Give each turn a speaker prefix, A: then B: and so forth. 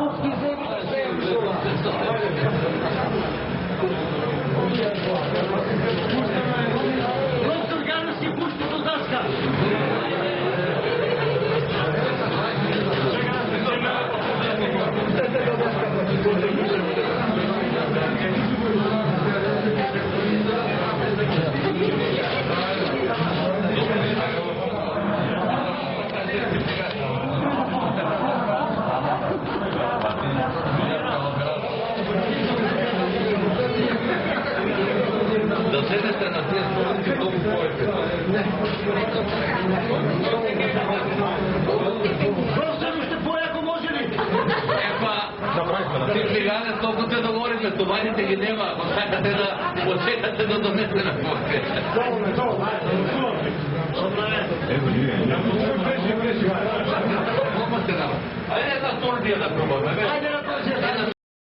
A: Путки вземи да се Доктор Ганус си пушки до даска.
B: Да седнете на тези столици много повече.
A: Просто ще по-яко може ли?
B: Ти влияне толкова те да говорите, товарите ги нема, ако чакате да почекате да донете на повече. Айде една столдия да пробваме.
A: Айде на този.